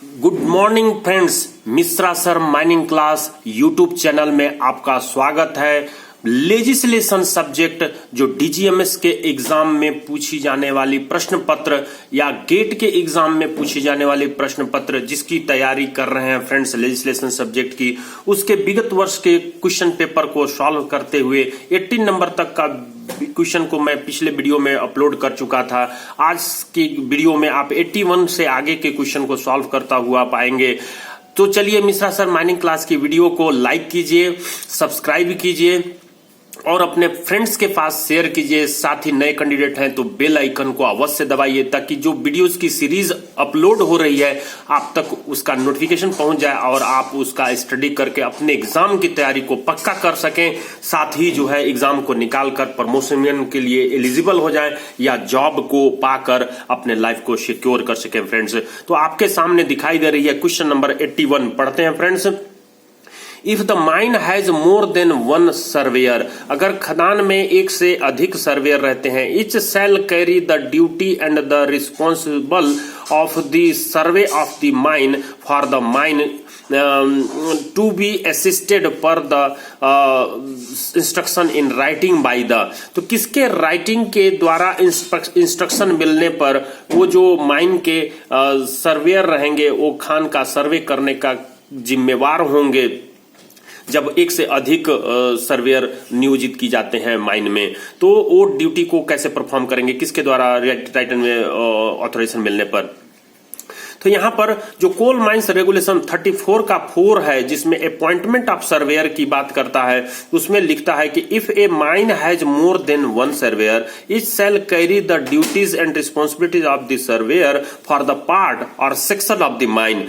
Good morning friends, Mishra sir mining class YouTube channel में आपका स्वागत है। लेजिस्लेशन सब्जेक्ट जो डीजीएमएस के एग्जाम में पूछी जाने वाली प्रश्न पत्र या गेट के एग्जाम में पूछी जाने वाली प्रश्न पत्र जिसकी तैयारी कर रहे हैं फ्रेंड्स लेजिस्लेशन सब्जेक्ट की, उसके विगत वर्ष के क्वेश्चन पेपर को सॉल्व करते हुए 18 नंबर तक का क्वेश्चन को मैं पिछले वीडियो में अपलोड कर चुका था। आज की वीडियो में आप 81 से आगे के क्वेश्चन को सॉल्व करता हुआ पाएंगे। तो चलिए मिश्रा सर माइनिंग क्लास की वीडियो को लाइक कीजिए, सब्सक्राइब कीजिए और अपने फ्रेंड्स के पास शेयर कीजिए। साथ ही नए कैंडिडेट हैं तो बेल आइकन को अवश्य दबाइए ताकि जो वीडियोस की सीरीज अपलोड हो रही है आप तक उसका नोटिफिकेशन पहुंच जाए और आप उसका स्टडी करके अपने एग्जाम की तैयारी को पक्का कर सकें। साथ ही जो है एग्जाम को निकाल कर प्रमोशन के लिए एलिजिबल हो जाए या जॉब को पाकर अपने लाइफ को सिक्योर कर सकें फ्रेंड्स। तो आपके सामने दिखाई दे रही है क्वेश्चन नंबर 81। पढ़ते हैं friends. If the mine has more than one surveyor, अगर खदान में एक से अधिक सर्वेयर रहते हैं, each shall carry the duty and the responsible of the survey of the mine for the mine to be assisted per the instruction in writing by the. तो किसके राइटिंग के द्वारा इंस्ट्रक्शन मिलने पर वो जो माइन के सर्वेयर रहेंगे वो खान का सर्वे करने का जिम्मेवार होंगे जब एक से अधिक सर्वेयर नियोजित की जाते हैं माइन में, तो वो ड्यूटी को कैसे परफॉर्म करेंगे, किसके द्वारा राइटन में ऑथराइजेशन मिलने पर। तो यहां पर जो कोल माइंस रेगुलेशन 34 का 4 है जिसमें अपॉइंटमेंट ऑफ सर्वेयर की बात करता है, उसमें लिखता है कि if a mine has more than one surveyor it shall carry the duties and responsibilities of the surveyor for the part और section of the mine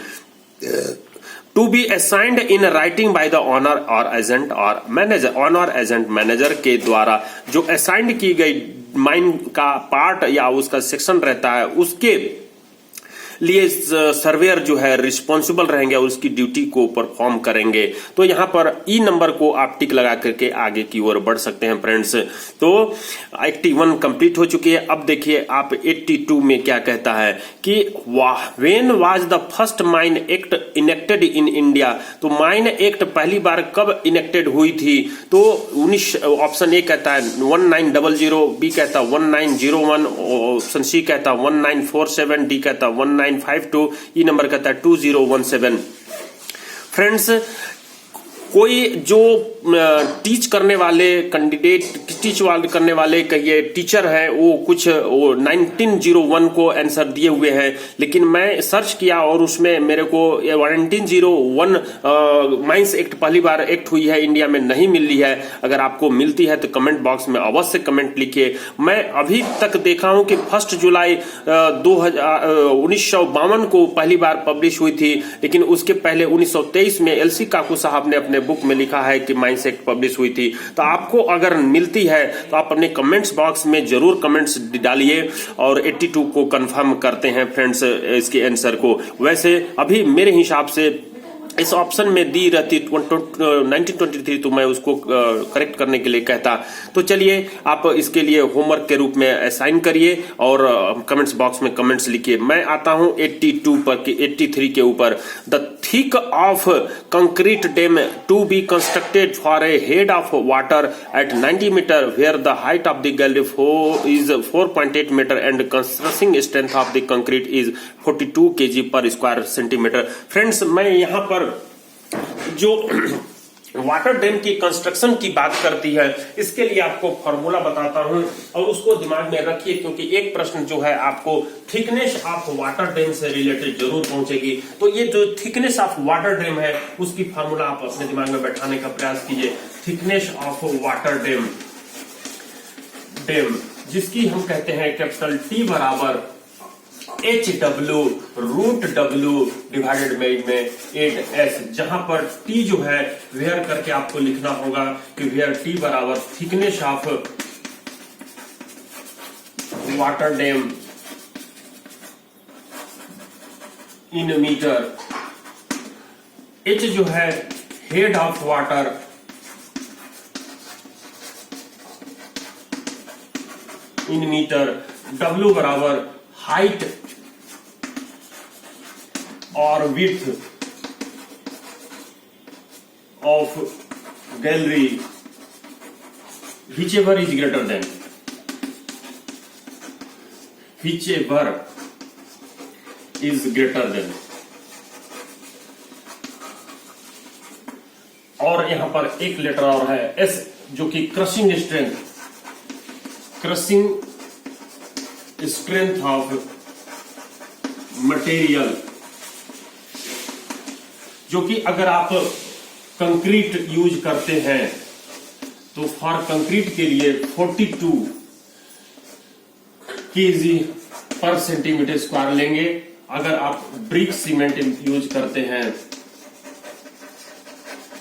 to be assigned in writing by the owner और agent और manager. Owner agent manager के द्वारा जो assigned की गई mine का part या उसका सेक्शन रहता है उसके लिए सर्वेयर जो है रिस्पॉन्सिबल रहेंगे और उसकी ड्यूटी को परफॉर्म करेंगे। तो यहां पर ई नंबर को आप टिक लगा करके आगे की ओर बढ़ सकते हैं फ्रेंड्स। तो 81 कंप्लीट हो चुकी है। अब देखिए आप 82 में क्या कहता है कि when was the first mine act enacted in India. तो माइन एक्ट पहली बार कब इनेक्टेड हुई थी? तो 19 ऑप्शन ए कहता है 1900, बी कहता 1901, ऑप्शन सी कहता 1947, डी कहता 1952, ई नंबर कहता है 2017। फ्रेंड्स, कोई जो टीच करने वाले कैंडिडेट करने वाले कहिए टीचर है वो कुछ 1901 को आंसर दिए हुए हैं, लेकिन मैं सर्च किया और उसमें मेरे को 1901 माइंस एक्ट पहली बार एक्ट हुई है इंडिया में नहीं मिल रही है। अगर आपको मिलती है तो कमेंट बॉक्स में अवश्य कमेंट लिखिए। मैं अभी तक देखा हूं कि 1 जुलाई 1952 को पहली बार पब्लिश हुई थी, लेकिन उसके पहले 1923 में एलसी काकू साहब ने अपने बुक में लिखा है कि माइंस एक्ट पब्लिश हुई थी। तो आपको अगर मिलती है तो आप अपने कमेंट्स बॉक्स में जरूर कमेंट्स डालिए और 82 को कंफर्म करते हैं फ्रेंड्स इसके आंसर को। वैसे अभी मेरे हिसाब से इस ऑप्शन में दी रहती 1923 तो मैं उसको करेक्ट करने के लिए कहता। तो चलिए आप इसके लिए होमवर्क के रूप में असाइन करिए और कमेंट्स बॉक्स में कमेंट्स लिखिए। मैं आता हूं 82 पर कि 83 के ऊपर। The thick of concrete dam to be constructed for a head of water at 90 meter where the height of the gallery is 4.8 meter and constructing strength of the concrete is 42 kg per square centimeter. Friends, मैं यहां पर जो water dam की construction की बात करती है इसके लिए आपको फॉर्मूला बताता हूं और उसको दिमाग में रखिए, क्योंकि एक प्रश्न जो है आपको थिकनेस ऑफ वाटर डैम से रिलेटेड जरूर पहुंचेगी। तो ये जो थिकनेस ऑफ वाटर डैम है उसकी फॉर्मूला आप अपने दिमाग में बैठाने का प्रयास कीजिए। थिकनेस ऑफ वाटर डैम जिसकी हम कहते हैं कैपिटल T बराबर HW रूट W डिवाइडेड में 8S, जहां पर T जो है वेयर करके आपको लिखना होगा कि वेयर T बराबर thickness of water dam in meter, H जो है head of water in meter, W बराबर height or width of gallery whichever is greater than, whichever is greater than, और यहां पर एक लेटर और है एस, जो कि क्रशिंग स्ट्रेंथ ऑफ मटेरियल, जो कि अगर आप कंक्रीट यूज करते हैं तो फॉर कंक्रीट के लिए 42 kg पर सेंटीमीटर स्क्वायर लेंगे। अगर आप ब्रिक सीमेंट यूज करते हैं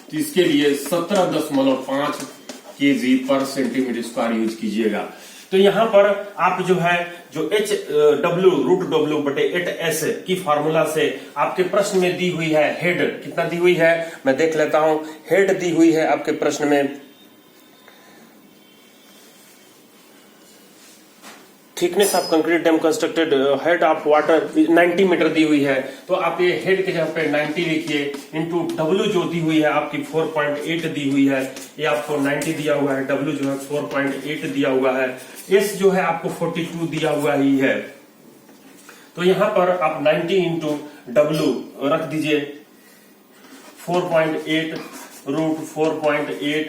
तो इसके लिए 17.5 kg पर सेंटीमीटर स्क्वायर यूज कीजिएगा। तो यहां पर आप जो है जो H√W/8S की फार्मूला से आपके प्रश्न में दी हुई है हेड कितना दी हुई है, मैं देख लेता हूं। हेड दी हुई है आपके प्रश्न में thickness of concrete dam constructed, head of water 90 meter दी हुई है। तो आप ये हेड के जगह पे 90 लिखिए, इंटू W जो दी हुई है आपकी 4.8 दी हुई है, ये आपको 90 दिया हुआ है, W जो है 4.8 दिया हुआ है, S जो है आपको 42 दिया हुआ ही है। तो यहां पर आप 90 इंटू W रख दीजिए, 4.8 √4.8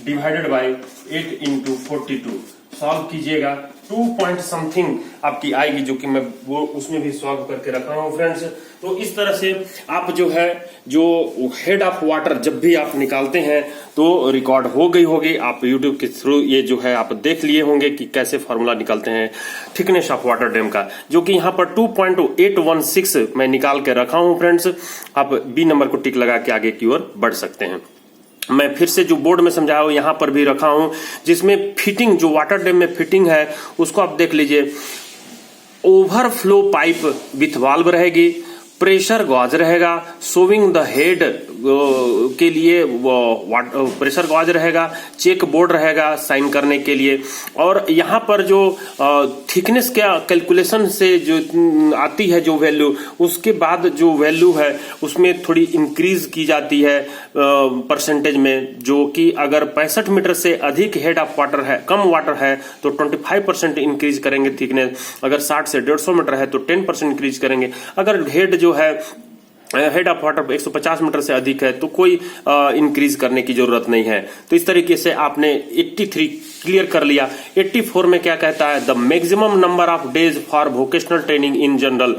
डिवाइडेड बाई 8 इंटू 42 सॉल्व कीजिएगा, 2 पॉइंट समथिंग आपकी आएगी, जो कि मैं वो उसमें भी सॉल्व करके रखा हूं फ्रेंड्स। तो इस तरह से आप जो है जो हेड ऑफ वाटर जब भी आप निकालते हैं तो रिकॉर्ड हो गई होगी, आप यूट्यूब के थ्रू ये जो है आप देख लिए होंगे कि कैसे फॉर्मूला निकालते हैं थिकनेस ऑफ वाटर डैम का, जो कि यहाँ पर 2.816 मैं निकाल के रखा हूं फ्रेंड्स। आप बी नंबर को टिक लगा के आगे की ओर बढ़ सकते हैं। मैं फिर से जो बोर्ड में समझाया हूं यहां पर भी रखा हूं, जिसमें फिटिंग जो वाटर डैम में फिटिंग है उसको आप देख लीजिए। ओवरफ्लो पाइप विथ वाल्व रहेगी, प्रेशर गॉज रहेगा, सोविंग द हेड के लिए प्रेशर गॉज रहेगा, चेक बोर्ड रहेगा साइन करने के लिए, और यहाँ पर जो थिकनेस क्या कैलकुलेशन से जो आती है जो वैल्यू, उसके बाद जो वैल्यू है उसमें थोड़ी इंक्रीज की जाती है परसेंटेज में, जो कि अगर 65 मीटर से अधिक हेड ऑफ वाटर है, कम वाटर है तो 25% इंक्रीज करेंगे थिकनेस, अगर 60 से 150 मीटर है तो 10% इंक्रीज करेंगे, अगर हेड जो है हेड ऑफ वाटर 150 मीटर से अधिक है तो कोई इंक्रीज करने की जरूरत नहीं है। तो इस तरीके से आपने 83 क्लियर कर लिया। 84 में क्या कहता है, the maximum number of days for vocational training in general.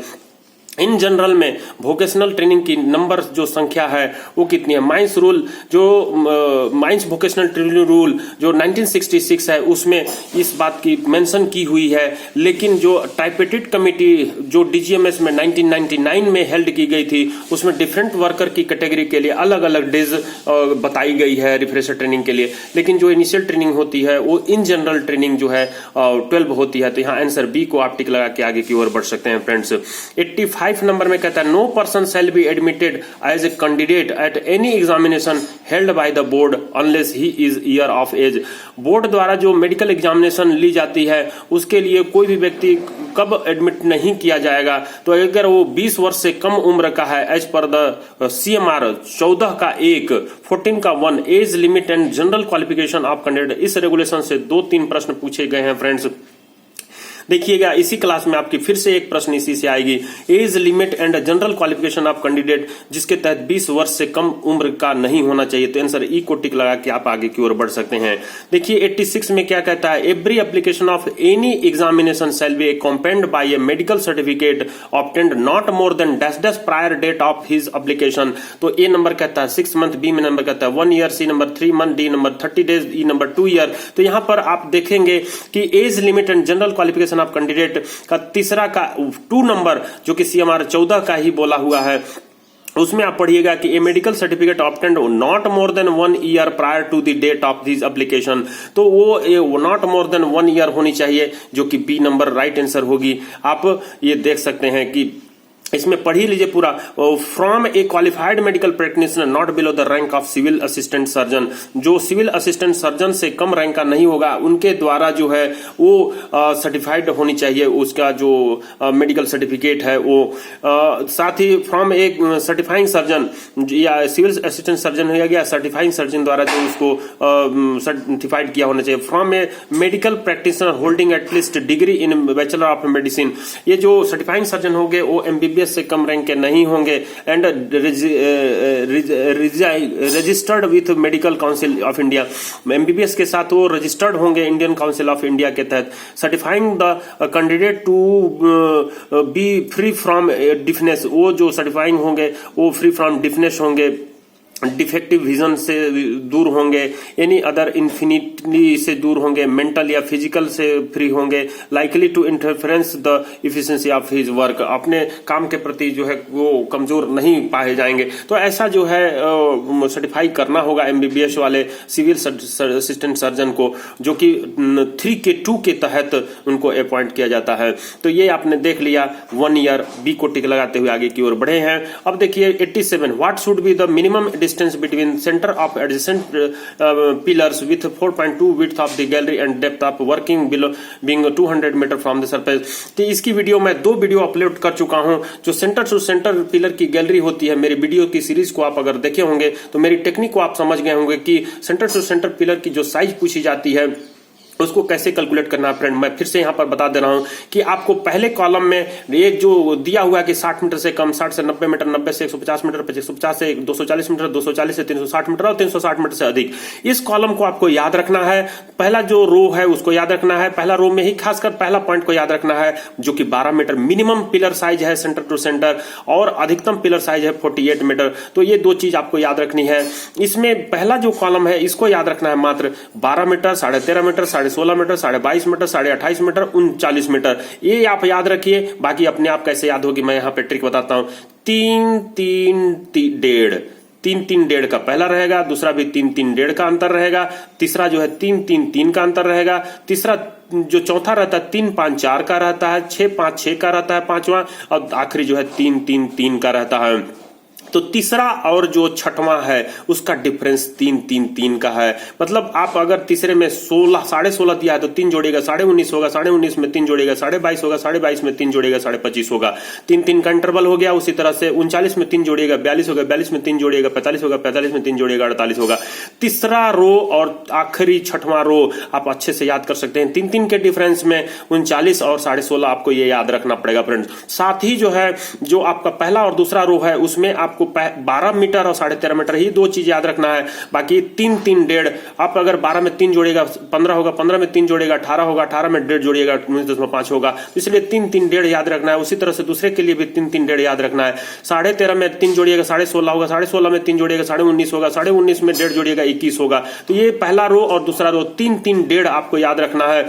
In general में वोकेशनल ट्रेनिंग की नंबर जो संख्या है वो कितनी है। माइंस रूल जो माइंस वोकेशनल ट्रेनिंग रूल जो 1966 है उसमें इस बात की मेंशन की हुई है, लेकिन जो ट्राइपेटेड कमेटी जो डीजीएमएस में 1999 में हेल्ड की गई थी उसमें डिफरेंट वर्कर की कैटेगरी के लिए अलग अलग डेज बताई गई है रिफ्रेशर ट्रेनिंग के लिए, लेकिन जो इनिशियल ट्रेनिंग होती है वो इन जनरल ट्रेनिंग जो है 12 होती है। तो यहाँ आंसर बी को आप टिक लगा के आगे की ओर बढ़ सकते हैं फ्रेंड्स। 85 नंबर में कहता है, no person shall be admitted as a candidate at any examination held by the board unless he is year of age. Board द्वारा जो मेडिकल एग्जामिनेशन ली जाती है उसके लिए कोई भी व्यक्ति कब एडमिट नहीं किया जाएगा, तो अगर वो 20 वर्ष से कम उम्र का है एज पर द CMR 14 का 1 14 का 1 as limit and general qualification of candidate. इस रेगुलेशन से 2-3 प्रश्न पूछे गए हैं फ्रेंड्स। देखिएगा इसी क्लास में आपकी फिर से एक प्रश्न इसी से आएगी, as limit and general qualification of candidate, जिसके तहत 20 वर्ष से कम उम्र का नहीं होना चाहिए। तो आंसर ई को टिक लगा के आप आगे की ओर बढ़ सकते हैं। देखिए 86 में क्या कहता है, every application of any examination shall be accompanied by a medical certificate obtained not more than dash dash prior date of his application. तो ए नंबर कहता है 6 मंथ, बी में नंबर कहता है 1 year, C number 3 month, D number 30 days, E number 2 year. तो यहां पर आप देखेंगे कि age limit and general qualification of candidate का तीसरा का 2 नंबर जो कि CMR 14 का ही बोला हुआ है, उसमें आप पढ़िएगा कि a medical certificate obtained not more than 1 year prior to the date of this application. तो वो नॉट मोर देन 1 ईयर होनी चाहिए, जो कि बी नंबर राइट आंसर होगी। आप ये देख सकते हैं कि इसमें पढ़ ही लीजिए पूरा। From a qualified medical practitioner not below the rank of civil assistant surgeon, जो सिविल असिस्टेंट सर्जन से कम रैंक का नहीं होगा उनके द्वारा जो है वो सर्टिफाइड होनी चाहिए, उसका जो मेडिकल सर्टिफिकेट है वो। साथ ही फ्रॉम ए सर्टिफाइंग सर्जन या सिविल असिस्टेंट सर्जन हो गया सर्टिफाइंग सर्जन द्वारा जो उसको सर्टिफाइड किया होना चाहिए। From A medical practitioner holding at least degree in bachelor of medicine, ये जो सर्टिफाइंग सर्जन होंगे वो एमबीबीएस से कम रैंक के नहीं होंगे। And registered with medical council of India, MBBS के साथ वो रजिस्टर्ड होंगे इंडियन काउंसिल ऑफ इंडिया के तहत। Certifying the candidate to be free from deafness, वो जो सर्टिफाइंग होंगे वो फ्री फ्रॉम डिफनेस होंगे, डिफेक्टिव विजन से दूर होंगे, एनी अदर इन्फिनिटी से दूर होंगे, मेंटल या फिजिकल से फ्री होंगे, likely to interference the efficiency of his work, अपने काम के प्रति जो है वो कमजोर नहीं पाए जाएंगे। तो ऐसा जो है सर्टिफाई करना होगा एमबीबीएस वाले सिविल असिस्टेंट सर्जन को, जो कि 3K2 के तहत उनको अपॉइंट किया जाता है। तो ये आपने देख लिया 1 ईयर, बी को टिक लगाते हुए आगे की ओर बढ़े हैं। अब देखिए 87, what should be the minimum distance between center of adjacent pillars with 4.2 width of the gallery and depth of working below being 200 meter from the surface। तो इसकी वीडियो मैं 2 वीडियो अपलोड कर चुका हूं। जो सेंटर टू सेंटर पिलर की gallery होती है, मेरी वीडियो की सीरीज को आप अगर देखे होंगे तो मेरी टेक्निक को आप समझ गए होंगे कि सेंटर टू सेंटर पिलर की जो साइज पूछी जाती है उसको कैसे कैलकुलेट करना है। फ्रेंड मैं फिर से यहां पर बता दे रहा हूं कि आपको पहले कॉलम में एक जो दिया हुआ है कि 60 मीटर से कम, 60 से 90 मीटर, 90 से 150 मीटर, 150 से 240 मीटर, 240 से 360 मीटर और 360 मीटर से अधिक। इस कॉलम को आपको याद रखना है। पहला जो रो है उसको याद रखना है, पहला रो में ही खासकर पहला पॉइंट को याद रखना है जो कि 12 मीटर मिनिमम पिलर साइज है सेंटर टू सेंटर, और अधिकतम पिलर साइज है 48 मीटर। तो ये 2 चीज आपको याद रखनी है। इसमें पहला जो कॉलम है इसको याद रखना है मात्र 12 meter, 13.5 meter, 16.5 meter, 22.5 meter, 28.5 meter, 39 meter. ये आप याद रखिए, बाकी अपने आप कैसे याद होगी मैं यहाँ पे ट्रिक बताता हूँ। 3-3-1.5, 3-3-1.5 का पहला रहेगा, दूसरा भी 3-3-1.5 का अंतर रहेगा, तीसरा जो है 3-3-3 का अंतर रहेगा, तीसरा जो चौथा रहता है 3-5-4 का रहता है, 6-5-6 का रहता है पांचवा, और आखिरी जो है 3-3-3 का रहता है। तो तीसरा और जो छठवां है उसका डिफरेंस 3-3-3 का है। मतलब आप अगर तीसरे में 16, 16.5 दिया है तो 3 जोड़ेगा 19.5 होगा, 19.5 में 3 जोड़ेगा 22.5 होगा, 22.5 में 3 जोड़ेगा 25.5 होगा। 3-3 का इंटरवल हो गया। उसी तरह से 39 में 3 जोड़ेगा 42 होगा, 42 में 3 जोड़ेगा 45 होगा, 45 में 3 जोड़ेगा 48 होगा। तीसरा रो और आखिरी छठवां रो आप अच्छे से याद कर सकते हैं। 3-3 के डिफरेंस में 39 और 16.5 आपको ये याद रखना पड़ेगा फ्रेंड्स। साथ ही जो है जो आपका पहला और दूसरा रो है उसमें आपको 12 मीटर और 13.5 मीटर ही 2 चीज याद रखना है। बाकी 3-3-1.5 आप अगर 12 में 3 जोड़ेगा 15 होगा, 15 में 3 जोड़ेगा 18 होगा, 18 में 1.5 जोड़िएगा 19.5 होगा। इसलिए 3-3-1.5 याद रखना है। उसी तरह से दूसरे के लिए भी 3-3-1.5 याद रखना है। 13.5 में 3 जोड़िएगा 16.5 होगा, 16.5 में 3 जोड़िएगा 19.5 होगा, 19.5 में 1.5 जोड़िएगा 21 होगा। तो ये पहला रो और दूसरा रो 3-3-1.5 आपको याद रखना है।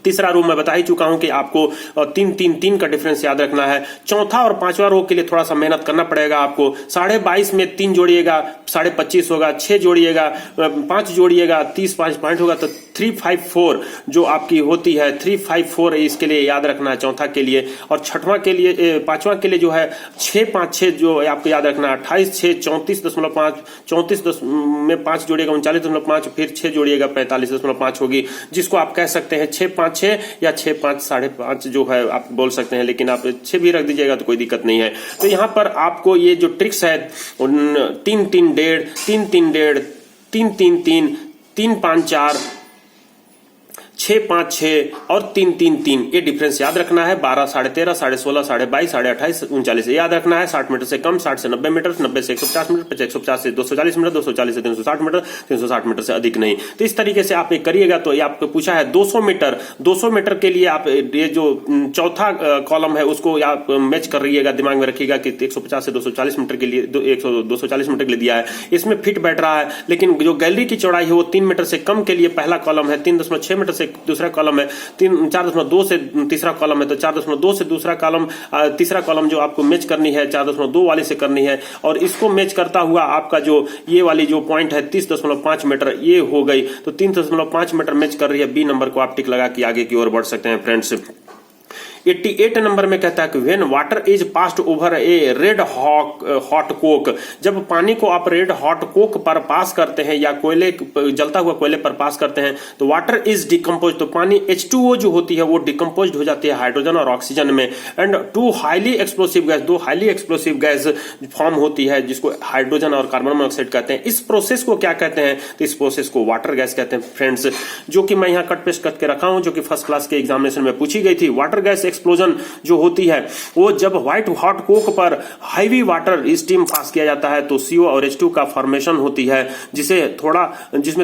तीसरा रो मैं बता ही चुका हूं कि आपको 3-3-3 का डिफरेंस याद रखना है। चौथा और पांचवा रो के लिए थोड़ा सा मेहनत करना पड़ेगा आपको। 22.5 में 3 जोड़िएगा 25.5 होगा, 6 जोड़िएगा 5 जोड़िएगा 30.5 पॉइंट होगा। तो 354 जो आपकी होती है 354 इसके लिए याद रखना है चौथा के लिए। और छठवां के लिए पांचवा के लिए जो है 6-5-6 जो आपको याद रखना है। 28-6 34.5, 34 में 5 जोड़िएगा 39.5, फिर 6 जोड़िएगा 45.5 होगी, जिसको आप कह सकते हैं 6-5-6 या 6-5-5.5 जो है आप बोल सकते हैं, लेकिन आप 6 भी रख दीजिएगा तो कोई दिक्कत नहीं है। तो यहां पर आपको ये जो ट्रिक्स है 3-3-1.5, 3-3-1.5, 3-3-3, 3-5-4, 6-5-6 और 3-3-3 ये डिफरेंस याद रखना है। 12, 13.5, 16.5, 22.5, 28, 39 याद रखना है। 60 मीटर से कम, 60 से 90 मीटर, 90 से 150 मीटर, 150 से 240 मीटर, 240 से 360 मीटर, 360 मीटर से अधिक नहीं। तो इस तरीके से आप ये करिएगा। तो ये आपको पूछा है 200 मीटर, 200 मीटर के लिए आप ये जो चौथा कॉलम है उसको आप मैच कर रहिएगा, दिमाग में रखिएगा कि 150 से 240 मीटर के लिए 240 मीटर के लिए दिया है, इसमें फिट बैठ रहा है। लेकिन जो गैलरी की चौड़ाई है वो 3 मीटर से कम के लिए पहला कॉलम है, 3.6 मीटर से दूसरा कॉलम है, 4.2 से तीसरा कॉलम है। तो 4.2 से दूसरा कॉलम, तीसरा कॉलम जो आपको मैच करनी है 4.2 वाले से करनी है। और इसको मैच करता हुआ आपका जो ये वाली जो पॉइंट है 30.5 मीटर ये हो गई। तो 3.5 मीटर मैच कर रही है। बी नंबर को आप टिक लगा के आगे की ओर बढ़ सकते हैं फ्रेंड्स। 88 नंबर में कहता है कि when water is passed over A red hot Coke, जब पानी को आप रेड हॉट कोक पर पास करते हैं या कोयले, जलता हुआ कोयले पर पास करते हैं तो वाटर इज डिकम्पोज, तो पानी H2O जो होती है वो डिकम्पोज हो जाती है हाइड्रोजन और ऑक्सीजन में, and two highly explosive gas, दो हाईली एक्सप्लोसिव गैस फॉर्म होती है जिसको हाइड्रोजन और कार्बन मोनोऑक्साइड कहते हैं। इस प्रोसेस को क्या कहते हैं, तो इस प्रोसेस को वाटर गैस कहते हैं फ्रेंड्स, जो कि मैं यहाँ कट पेस्ट करके रखा हूं, जो कि फर्स्ट क्लास के एग्जामिनेशन में पूछी गई थी। वाटर गैस एक्सप्लोजन जो होती है वो जब व्हाइट हॉट कोक पर हाईवी वाटर स्टीम पास किया जाता है तो CO और H2 का फॉर्मेशन होती है, जिसमें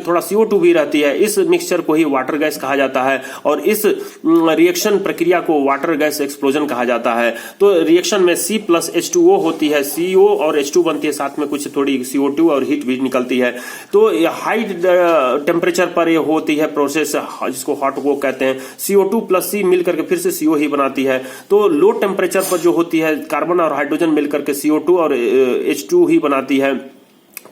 थोड़ा CO2 भी रहती है। इस मिक्सचर को ही वाटर गैस कहा जाता है और इस रिएक्शन प्रक्रिया को वाटर गैस एक्सप्लोजन कहा जाता है। तो रिएक्शन में C प्लस H2O होती है, CO और H2 बनती है, साथ में कुछ थोड़ी CO2 और हीट भी निकलती है। तो हाई टेम्परेचर पर ये होती है प्रोसेस, जिसको हॉट कोक कहते हैं। CO2 प्लस C मिलकर के फिर से CO ही बनाती है। तो लो टेम्परेचर पर जो होती है कार्बन और हाइड्रोजन मिलकर के CO2 और H2 ही बनाती है।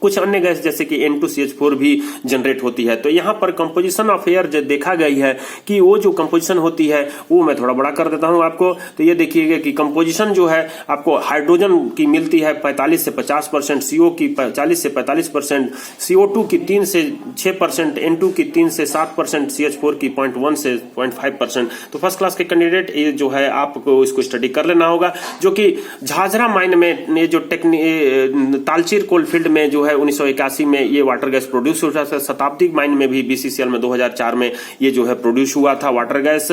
कुछ अन्य गैस जैसे कि N2CH4 भी जनरेट होती है। तो यहाँ पर कंपोजिशन ऑफ एयर जो देखा गई है कि वो जो कंपोजिशन होती है वो मैं थोड़ा बड़ा कर देता हूँ आपको। तो ये देखिएगा कि कंपोजिशन जो है आपको हाइड्रोजन की मिलती है 45 से 50%, CO की 40 से 45%, CO2 की 3 से 6%, N2 की 3 से 7%, CH4 की 0.1 से 0.5%। तो फर्स्ट क्लास के कैंडिडेट ये जो है आपको इसको स्टडी कर लेना होगा, जो कि झाझरा माइन में ये जो तालचीर कोलफील्ड में जो है 1981 में ये वाटर गैस प्रोड्यूस हुआ था। शताब्दी माइन में भी BCCL में 2004 में ये जो है प्रोड्यूस हुआ था वाटर गैस।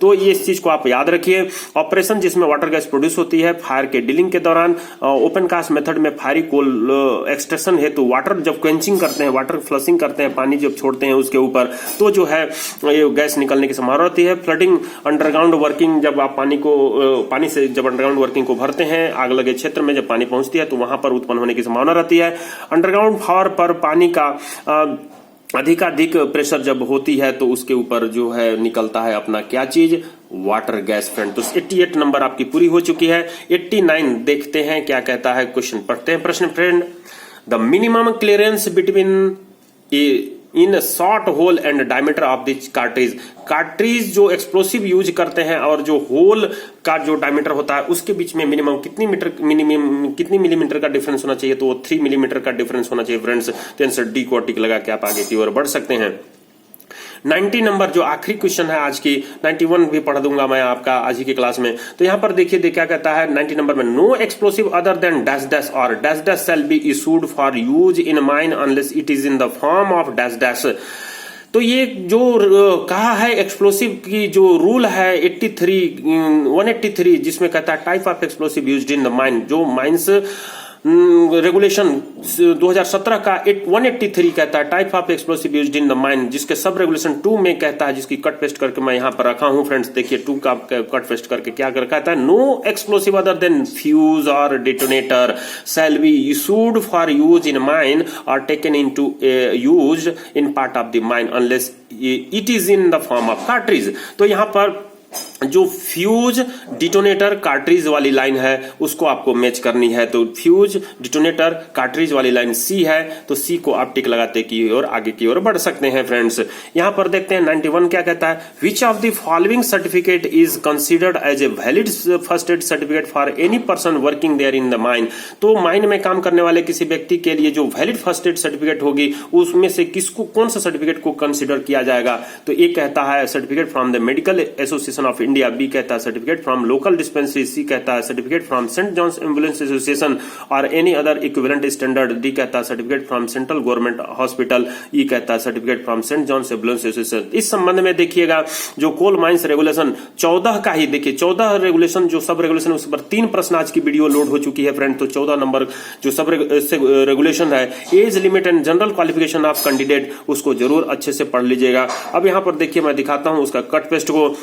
तो ये इस चीज को आप याद रखिए। ऑपरेशन जिसमें वाटर गैस प्रोड्यूस होती है फायर के डीलिंग के दौरान, ओपन कास्ट मेथड में फायरी कोल एक्सट्रैक्शन हेतु वाटर जब क्वेंचिंग करते हैं, वाटर फ्लशिंग करते हैं, पानी जब छोड़ते हैं उसके ऊपर, तो जो है ये गैस निकलने की संभावना होती है। फ्लडिंग अंडरग्राउंड वर्किंग, जब आप पानी से जब अंडरग्राउंड वर्किंग को भरते हैं, आग लगे क्षेत्र में जब पानी पहुंचती है तो वहां पर उत्पन्न होने की संभावना रहती है। अंडरग्राउंड फ्लोर पर पानी का अधिकाधिक प्रेशर जब होती है तो उसके ऊपर जो है निकलता है अपना क्या चीज, वाटर गैस फ्रेंड। तो 88 नंबर आपकी पूरी हो चुकी है। 89 देखते हैं क्या कहता है, क्वेश्चन पढ़ते हैं। प्रश्न friend, the minimum clearance between in short hole and diameter of this cartridge जो एक्सप्लोसिव यूज करते हैं और जो होल का जो डायमीटर होता है उसके बीच में मिनिमम कितनी मिलीमीटर का डिफरेंस होना चाहिए, तो वो 3 मिलीमीटर का डिफरेंस होना चाहिए फ्रेंड्स। तो आंसर डी को टिक लगा के आप आगे की ओर बढ़ सकते हैं। 90 नंबर जो आखिरी क्वेश्चन है आज की, 91 भी पढ़ दूंगा मैं आपका आज ही की क्लास में। तो यहां पर देखिए क्या कहता है 90 नंबर में, no explosive other than dash dash और dash dash shall be issued for use in mine unless it is in the form of dash dash. तो ये जो कहा है एक्सप्लोसिव की जो रूल है 183 जिसमें कहता है type of explosive used in the mine, जो माइंस रेगुलेशन 2017 का 183 कहता है type of explosive used in the mine, जिसके सब रेगुलेशन 2 में कहता है, जिसकी कट पेस्ट करके मैं यहां पर रखा हूं फ्रेंड्स। देखिए 2 का कट पेस्ट करके क्या कहता है, no explosive other than fuse और detonator shall be issued for use in mine और taken into use in part of the mine unless it is in the form of cartridge. तो यहां पर जो फ्यूज डिटोनेटर कार्ट्रिज वाली line है उसको आपको मैच करनी है। तो फ्यूज डिटोनेटर कार्ट्रिज वाली लाइन C है, तो C को आप टिक लगाते की और आगे की ओर बढ़ सकते हैं फ्रेंड्स। यहां पर देखते हैं 91 क्या कहता है, which of the following certificate is considered as a valid first aid certificate for any person working there in the mine. तो माइन में काम करने वाले किसी व्यक्ति के लिए जो वैलिड फर्स्ट एड सर्टिफिकेट होगी उसमें से किसको, कौन सा सर्टिफिकेट को कंसिडर किया जाएगा। तो एक कहता है certificate from the medical association of India, B कहता है certificate from local dispensary, C कहता है certificate from Saint John's Ambulance Association और any other equivalent standard, D कहता है certificate from central government hospital, E कहता है certificate from Saint John's Ambulance Association. इस संबंध में देखिएगा जो कोल माइंस रेगुलेशन 14 का ही देखिए 14 रेगुलेशन जो सब रेगुलेशन उस पर 3 प्रश्न आज की वीडियो लोड हो चुकी है फ्रेंड। तो 14 नंबर जो सब रेगुलेशन है, as limit and general qualification of candidate, उसको जरूर अच्छे से पढ़ लीजिएगा। अब यहां पर देखिए मैं दिखाता हूं उसका कट पेस्ट को।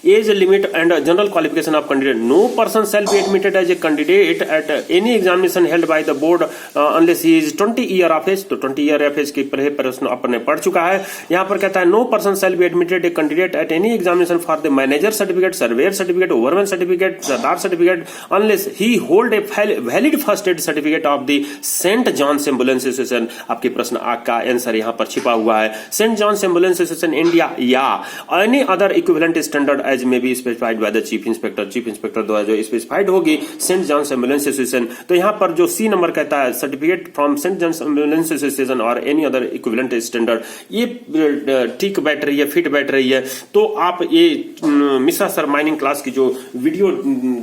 Age limit and general qualification of candidate, no person shall be admitted as a candidate at any examination held by the board unless he is 20 year of age. तो 20 ईयर ऑफ एज की प्रश्न अपने पढ़ चुका है। यहां पर कहता है no person shall be admitted a candidate at any examination for the manager certificate, surveyor certificate, overman certificate, sardar certificate unless he hold a valid first aid certificate of the Saint John's Ambulance Association. आपके प्रश्न का answer यहां पर छिपा हुआ है, Saint John's Ambulance Association India या any other equivalent standard as में be specified by the chief inspector द्वारा जो स्पेसिफाइड होगी सेंट जॉन्स एम्बुलेंस एसोसिएशन। तो यहाँ पर जो सी नंबर कहता है certificate from Saint John's Ambulance Association और एनी अदर इक्विवेलेंट स्टैंडर्ड, ये ठीक बैठ रही है, फिट बैठ रही है। तो आप ये मिश्रा सर माइनिंग क्लास की जो वीडियो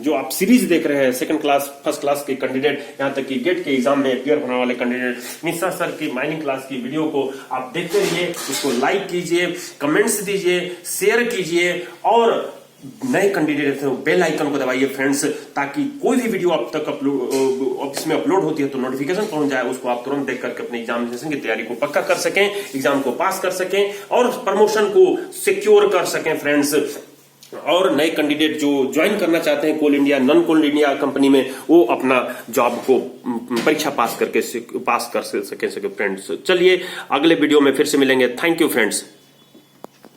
जो आप सीरीज देख रहे हैं, सेकंड क्लास फर्स्ट क्लास के कैंडिडेट, यहाँ तक कि गेट के एग्जाम में अपियर होने वाले कैंडिडेट, मिश्रा सर की माइनिंग क्लास की वीडियो को आप देखते रहिए, उसको लाइक कीजिए, कमेंट्स दीजिए, शेयर कीजिए और नए कैंडिडेट बेल आइकन को दबाइए फ्रेंड्स, ताकि कोई भी वीडियो आप तक इसमें अपलोड होती है तो नोटिफिकेशन पहुंच जाए, उसको आप तुरंत देख करके अपने एग्जामिनेशन की तैयारी को पक्का कर सकें, एग्जाम को पास कर सकें और प्रमोशन को सिक्योर कर सकें फ्रेंड्स। और नए कैंडिडेट जो ज्वाइन करना चाहते हैं कोल इंडिया, नॉन कोल इंडिया कंपनी में, वो अपना जॉब को परीक्षा पास कर सके फ्रेंड्स। चलिए अगले वीडियो में फिर से मिलेंगे। Thank you friends.